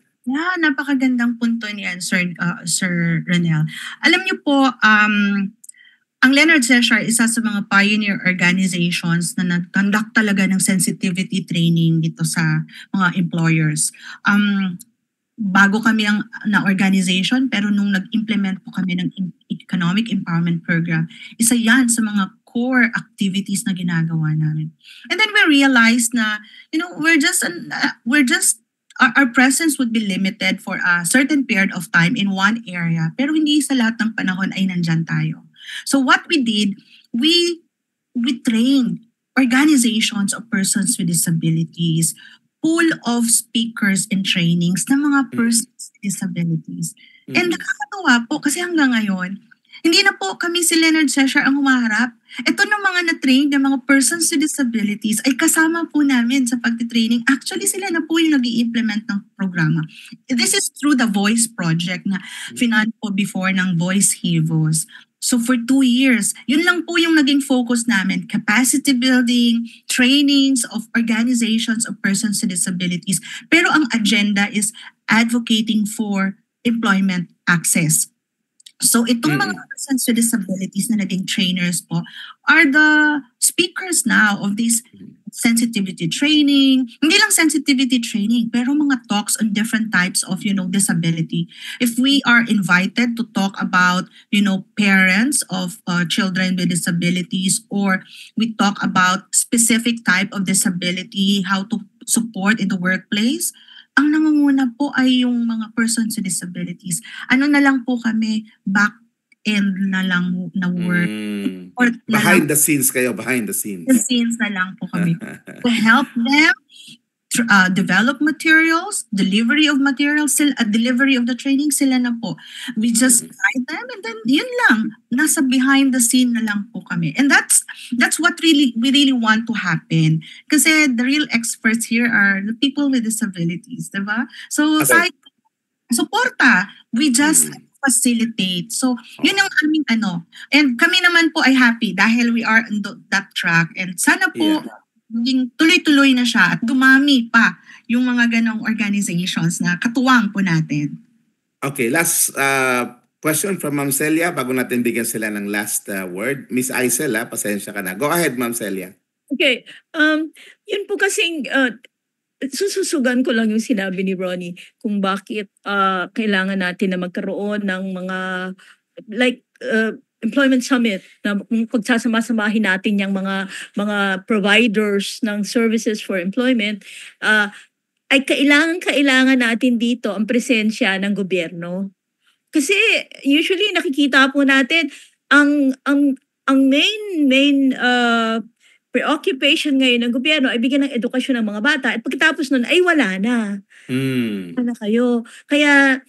Napakagandang punto niyan, Sir Ronel. Alam niyo po, ang Leonard Cesar, isa sa mga pioneer organizations na nag-conduct talaga ng sensitivity training dito sa mga employers. Bago kami na organization, pero nung nag-implement po kami ng Economic Empowerment Program, isa yan sa mga core activities na ginagawa namin. And then we realized na, we're just our presence would be limited for a certain period of time in one area, pero hindi sa lahat ng panahon ay nandyan tayo. So what we did, we trained organizations of persons with disabilities, pool of speakers and trainings ng mga persons with disabilities. And nakakatuwa po kasi hanggang ngayon, hindi na po kami si Leonard Cesar ang humaharap. Ito ng mga na-train ng mga persons with disabilities ay kasama po namin sa pagtitraining. Actually, sila na po yung nag-i-implement ng programa. This is through the Voice Project na finance po before ng Voice Heroes. So for 2 years, yun lang po yung naging focus namin. Capacity building, trainings of organizations of persons with disabilities. Pero ang agenda is advocating for employment access. So itong mga persons with disabilities na naging trainers po are the speakers now of this sensitivity training. Hindi lang sensitivity training, pero mga talks on different types of, disability. If we are invited to talk about, parents of children with disabilities, or we talk about specific type of disability, how to support in the workplace, ang nangunguna po ay yung mga persons with disabilities. Ano na lang po kami, back-end na lang na work. Or Behind the scenes kayo, behind the scenes. The scenes na lang po kami. To help them develop materials, delivery of materials, delivery of the training, sila na po. We just guide them and then yun lang. Nasa behind the scene na lang po kami. And that's what we really want to happen. Kasi the real experts here are the people with disabilities, diba? So, sa suporta, we just facilitate. So, yun ang aming And kami naman po ay happy dahil we are on that track. And sana po, tuloy-tuloy na siya at dumami pa yung mga ganong organizations na katuwang po natin. Okay, last question from Ma'am Celia bago natin bigyan sila ng last word. Miss Aisel, pasensya ka na. Go ahead, Ma'am Celia. Okay. Yun po kasing sususugan ko lang yung sinabi ni Ronnie kung bakit kailangan natin na magkaroon ng mga employment summit na pagsasama-samahin natin yung mga providers ng services for employment, ay kailangan natin dito ang presensya ng gobyerno. Kasi usually nakikita po natin ang main preoccupation ngayon ng gobyerno ay bigyan ng edukasyon ng mga bata at pagkatapos nun ay wala na. Wala kayo. Kaya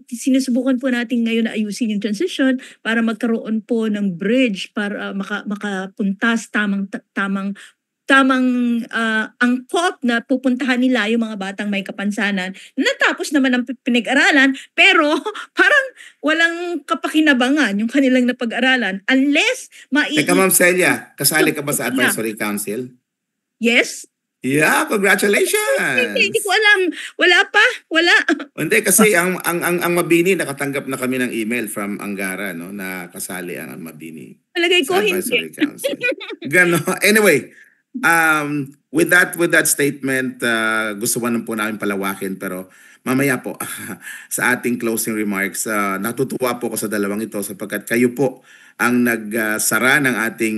sinusubukan po natin ngayon na ayusin yung transition para magkaroon po ng bridge para makapunta sa tamang angkop na pupuntahan nila yung mga batang may kapansanan. Natapos naman ang pinag-aralan pero parang walang kapakinabangan yung kanilang napag-aralan unless Teka, Ma'am Celia, kasali ka ba sa Advisory Council? Yes. Yeah, congratulations! Hindi ko alam. Wala pa. Hindi, kasi ang Mabini, nakatanggap na kami ng email from Angara, no, na kasali ang Mabini. Palagay ko sa Advisory Council. Anyway, with that statement, gusto ko po namin palawakin, pero mamaya po sa ating closing remarks, natutuwa po ako sa dalawang ito sapagkat kayo po ang nagsara ng ating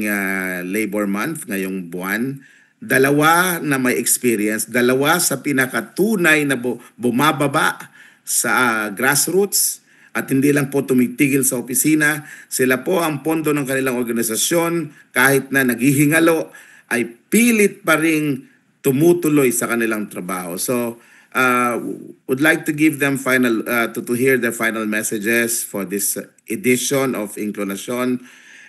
Labor Month ngayong buwan. Dalawa na may experience, dalawa sa pinakatunay na bumababa sa grassroots at hindi lang po tumitigil sa opisina. Sila po ang pondo ng kanilang organisasyon kahit na naghihingalo ay pilit pa ring tumutuloy sa kanilang trabaho. So, would like to give them to hear their final messages for this edition of Inclunasyon.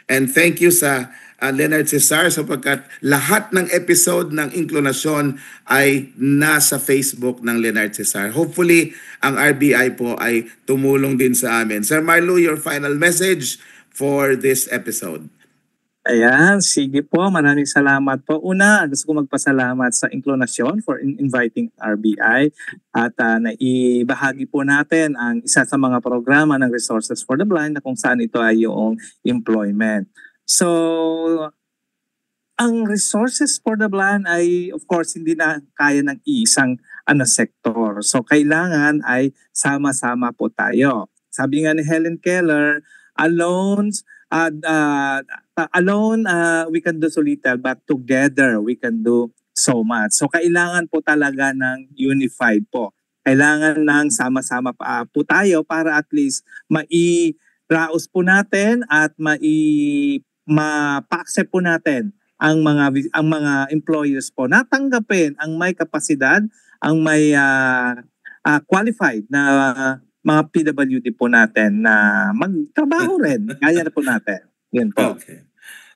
And thank you sa Leonard Cesar sapagkat lahat ng episode ng Inclunasyon ay nasa Facebook ng Leonard Cesar. Hopefully, ang RBI po ay tumulong din sa amin. Sir Marlo, your final message for this episode. Ayan, sige po. Maraming salamat po. Una, gusto ko magpasalamat sa Inclonasyon for inviting RBI at naibahagi po natin ang isa sa mga programa ng Resources for the Blind na kung saan ito ay yung employment. So, ang Resources for the Blind ay of course hindi na kaya ng isang sektor. So, kailangan ay sama-sama po tayo. Sabi nga ni Helen Keller, alone we can do so little, but together we can do so much. So kailangan po talaga ng unified po. Kailangan ng sama-sama po tayo para at least mai-raos po natin at ma-accept po natin ang mga employers po na tanggapin ang may kapasidad, ang may qualified na mga PWD po natin na magtrabaho rin. Kaya na po natin. Yan po. Okay.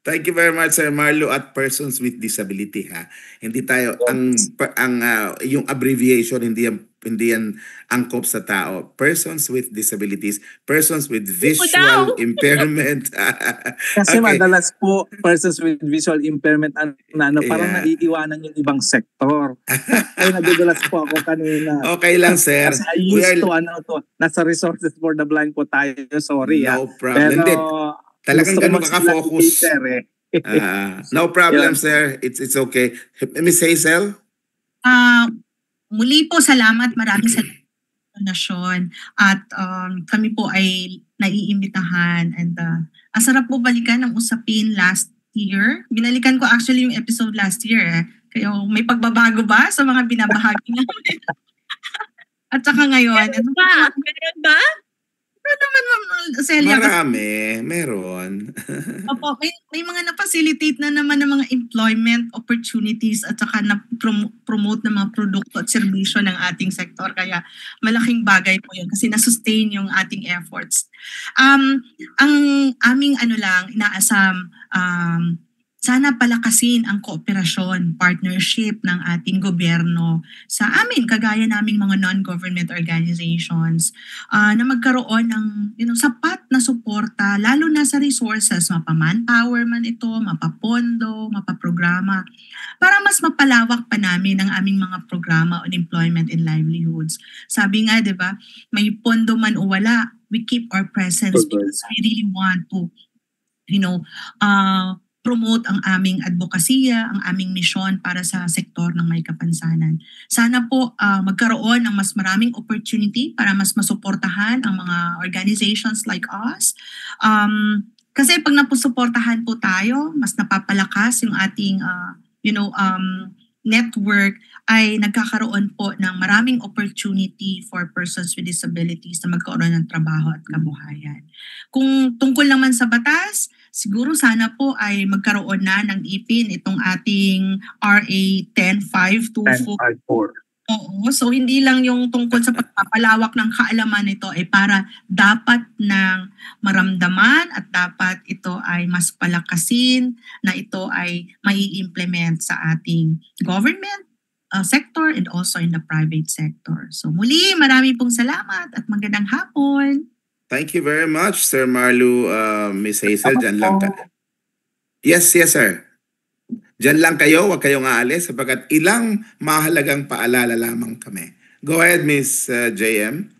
Thank you very much, Sir Marlo, at persons with disability, ha. Hindi tayo yung abbreviation hindi yan angkop sa tao. Persons with disabilities, persons with visual impairment. Kasi Okay. madalas po persons with visual impairment parang naiiwanan yung ibang sektor. Ay nadudulas po ako kanina. Okay lang, sir. Kasi I used to nasa Resources for the Blind po tayo. Sorry. No problem. Hindi. Pero Talagang gusto ko ganun ka focus. mag-sir, No problem, Yun. sir. It's okay. Miss Hazel? Muli po salamat, maraming salamat sa donasyon at kami po ay naiimbitahan and ang sarap po balikan ng usapin last year. Binalikan ko actually yung episode last year. Kaya may pagbabago ba sa mga binabahagi namin? At saka ngayon. Meron ba? Ano naman, Ma'am Celia? Meron. Opo, may mga na-facilitate na naman ng mga employment opportunities at saka na-promote ng mga produkto at serbisyo ng ating sektor. Kaya malaking bagay po yun kasi na-sustain yung ating efforts. Ang aming inaasam, sana palakasin ang kooperasyon, partnership ng ating gobyerno sa amin, kagaya naming mga non-government organizations, na magkaroon ng sapat na suporta, lalo na sa resources, mapa-manpower man ito, mapapondo, mapaprograma, para mas mapalawak pa namin ang aming mga programa on employment and livelihoods. Sabi nga, di ba, may pondo man o wala, we keep our presence because we really want to, promote ang aming advokasya, ang aming misyon para sa sektor ng may kapansanan. Sana po magkaroon ng mas maraming opportunity para mas masuportahan ang mga organizations like us. Kasi pag napusuportahan po tayo, mas napapalakas yung ating network, ay nagkakaroon po ng maraming opportunity for persons with disabilities na magkaroon ng trabaho at kabuhayan. Kung tungkol naman sa batas, siguro sana po ay magkaroon na ng ipin itong ating RA 10524. Oo, so hindi lang yung tungkol sa pagpapalawak ng kaalaman nito ay para dapat nang maramdaman at dapat ito ay mas palakasin na ito ay mai-implement sa ating government sector and also in the private sector. So muli, marami pong salamat at magandang hapon. Thank you very much, Sir Marlo, Miss Hazel. Diyan lang Yes, sir. Diyan lang kayo, huwag kayong aalis sapagkat ilang mahalagang paalala lamang kami. Go ahead, Miss JM.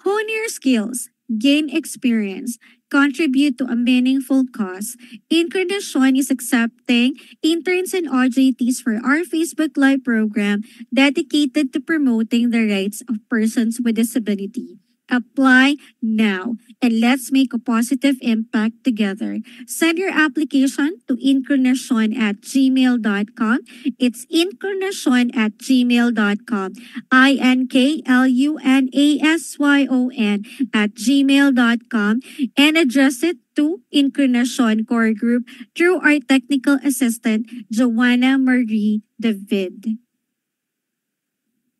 Hone your skills, gain experience, contribute to a meaningful cause. Incarnation is accepting interns and OJTs for our Facebook Live program dedicated to promoting the rights of persons with disability. Apply now and let's make a positive impact together. Send your application to incarnation@gmail.com. It's incarnation@gmail.com. INKLUNASYON@gmail.com and address it to Incarnation Core Group through our technical assistant, Joanna Marie David.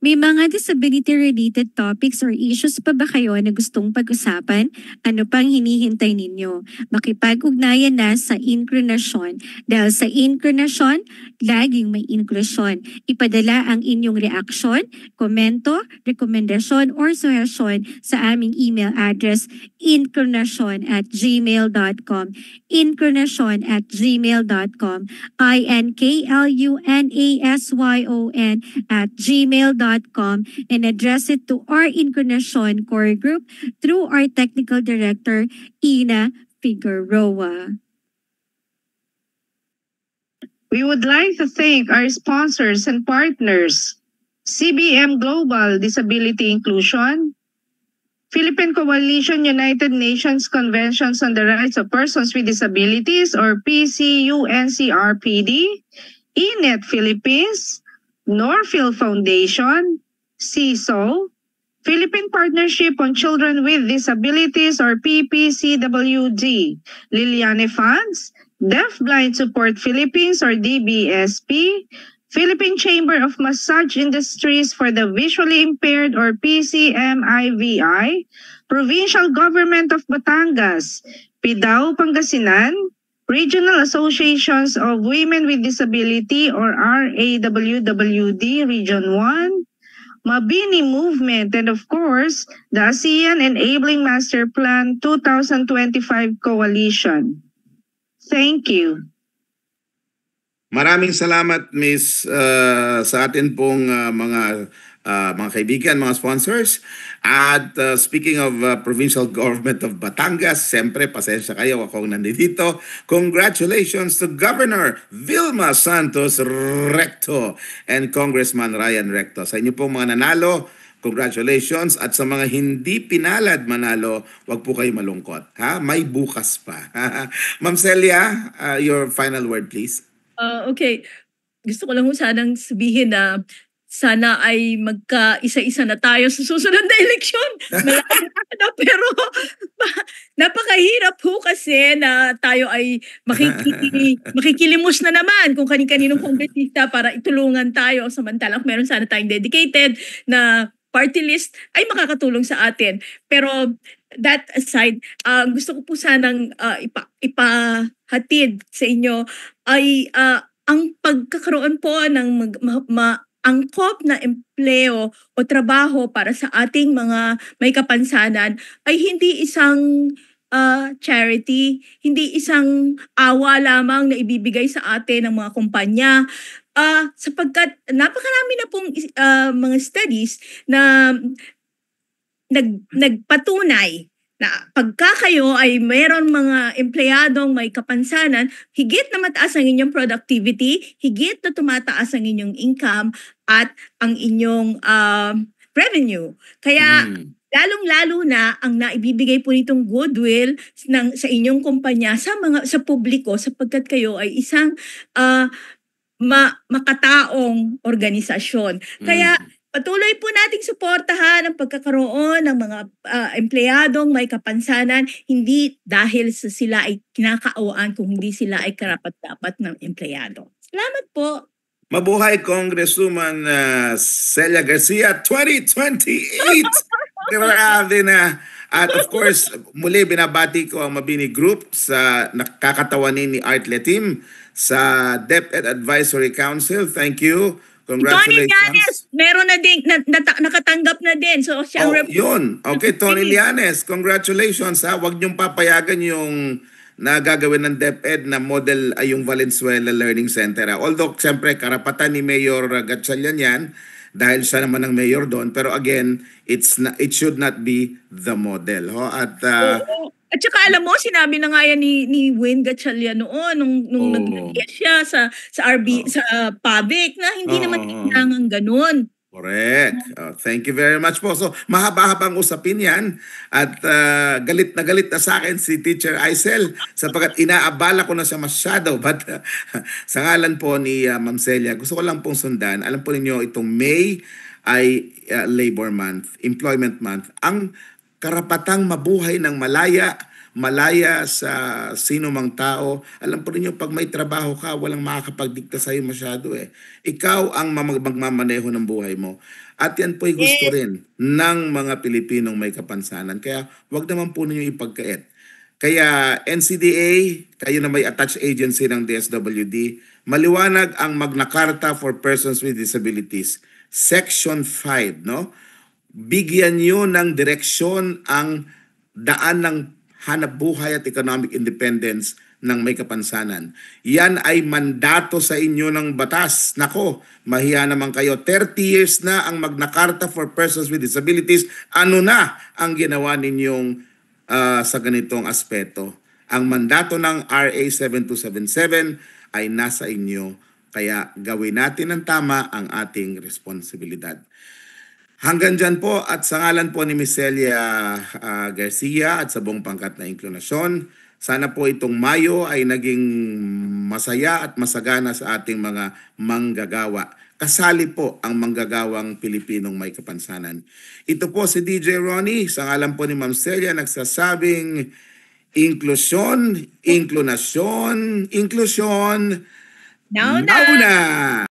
May mga disability-related topics or issues pa ba kayo na gustong pag-usapan? Ano pang hinihintay ninyo? Makipag-ugnayan na sa Inklinasyon. Dahil sa Inklinasyon, laging may inklusyon. Ipadala ang inyong reaksyon, komento, rekomendasyon, or suhesyon sa aming email address inklinasyon@gmail.com inklinasyon@gmail.com inklinasyon@gmail.com and address it to our Incarnation Core Group through our Technical Director, Ina Figueroa. We would like to thank our sponsors and partners, CBM Global Disability Inclusion, Philippine Coalition United Nations Conventions on the Rights of Persons with Disabilities or PCUNCRPD, INET Philippines, Norfield Foundation, CISO, Philippine Partnership on Children with Disabilities or PPCWD, Liliane Funds, Deafblind Support Philippines or DBSP, Philippine Chamber of Massage Industries for the Visually Impaired or PCMIVI, Provincial Government of Batangas, PIDAO Pangasinan, Regional Associations of Women with Disability or RAWWD Region 1, Mabini Movement, and of course, the ASEAN Enabling Master Plan 2025 Coalition. Thank you. Maraming salamat, Miss, sa atin pong mga kaibigan, mga sponsors. At speaking of Provincial Government of Batangas, siyempre, pasensya kayo akong nandito. Congratulations to Governor Vilma Santos Recto and Congressman Ryan Recto. Sa inyo pong mga nanalo, congratulations. At sa mga hindi pinalad manalo, wag po kayo malungkot. Ha? May bukas pa. Ma'am Celia, your final word, please. Okay. Gusto ko lang sanang sabihin na sana ay magka-isa-isa na tayo sa susunod na eleksyon. Pero napakahirap po kasi na tayo ay makikilimos na naman kung kanin-kaninong kongresista para itulungan tayo. Samantalang meron sana tayong dedicated na party list ay makakatulong sa atin. Pero that aside, gusto ko po sanang ipahatid sa inyo ay ang pagkakaroon po ng angkop na empleo o trabaho para sa ating mga may kapansanan ay hindi isang charity, hindi isang awa lamang na ibibigay sa atin ng mga kumpanya. Sapagkat napakarami na pong mga studies na nagpatunay na pagka kayo ay mayroon mga empleyadong may kapansanan, higit na mataas ang inyong productivity, higit na tumataas ang inyong income at ang inyong revenue. Kaya lalong-lalo na ang naibibigay po nitong goodwill sa inyong kumpanya sa publiko sapagkat kayo ay isang makataong organisasyon. Kaya patuloy po nating suportahan ang pagkakaroon ng mga empleyadong may kapansanan, hindi dahil sa sila ay kinakaawaan kung hindi sila ay karapat-dapat ng empleyado. Salamat po. Mabuhay Congresswoman Celia Garcia 2028! Grabe na. At of course, muli binabati ko ang Mabini Group sa nakakatawanin ni Art Letim sa DepEd Advisory Council. Thank you. Congratulations. Tony Llanes, meron na din, nakatanggap na din. So, siyang yun. Okay, Tony Llanes, congratulations ha. Huwag niyong papayagan yung nagagawin ng DepEd na model ay yung Valenzuela Learning Center. Although, siyempre, karapatan ni Mayor Gatchalian yan dahil siya naman ang mayor doon. Pero again, it should not be the model. Ho? At saka alam mo, sinabi na nga yan ni Wayne Gatchalian noon nung nag-guest siya sa public na hindi naman kailangan ganun. Correct. Thank you very much po. So, mahaba-habang usapin yan. At galit na sa akin si Teacher Aisel sapagkat inaabala ko na siya masyado. But sa ngalan po ni Ma'am Celia, gusto ko lang pong sundan. Alam po ninyo, itong May ay Labor Month, Employment Month. Ang karapatang mabuhay ng malaya, malaya sa sino mang tao. Alam po ninyo, pag may trabaho ka, walang makakapagdikta sa'yo masyado eh. Ikaw ang magmamaneho ng buhay mo. At yan po'y gusto rin ng mga Pilipinong may kapansanan. Kaya wag naman po ninyo ipagkait. Kaya NCDA, kayo na may attached agency ng DSWD, maliwanag ang Magna Carta for Persons with Disabilities, Section 5, no? Bigyan nyo ng direksyon ang daan ng hanap buhay at economic independence ng may kapansanan. Yan ay mandato sa inyo ng batas. Nako, mahiya naman kayo. 30 years na ang Magna Carta for Persons with Disabilities. Ano na ang ginawa ninyong sa ganitong aspeto? Ang mandato ng RA 7277 ay nasa inyo. Kaya gawin natin ng tama ang ating responsibilidad. Hanggang dyan po at sa ngalan po ni Ms. Celia Garcia at sa buong pangkat na inklinasyon, sana po itong Mayo ay naging masaya at masagana sa ating mga manggagawa. Kasali po ang manggagawang Pilipinong may kapansanan. Ito po si DJ Ronnie, sa ngalan po ni Ma'am Celia, nagsasabing inklusyon, inklusyon, Now now na!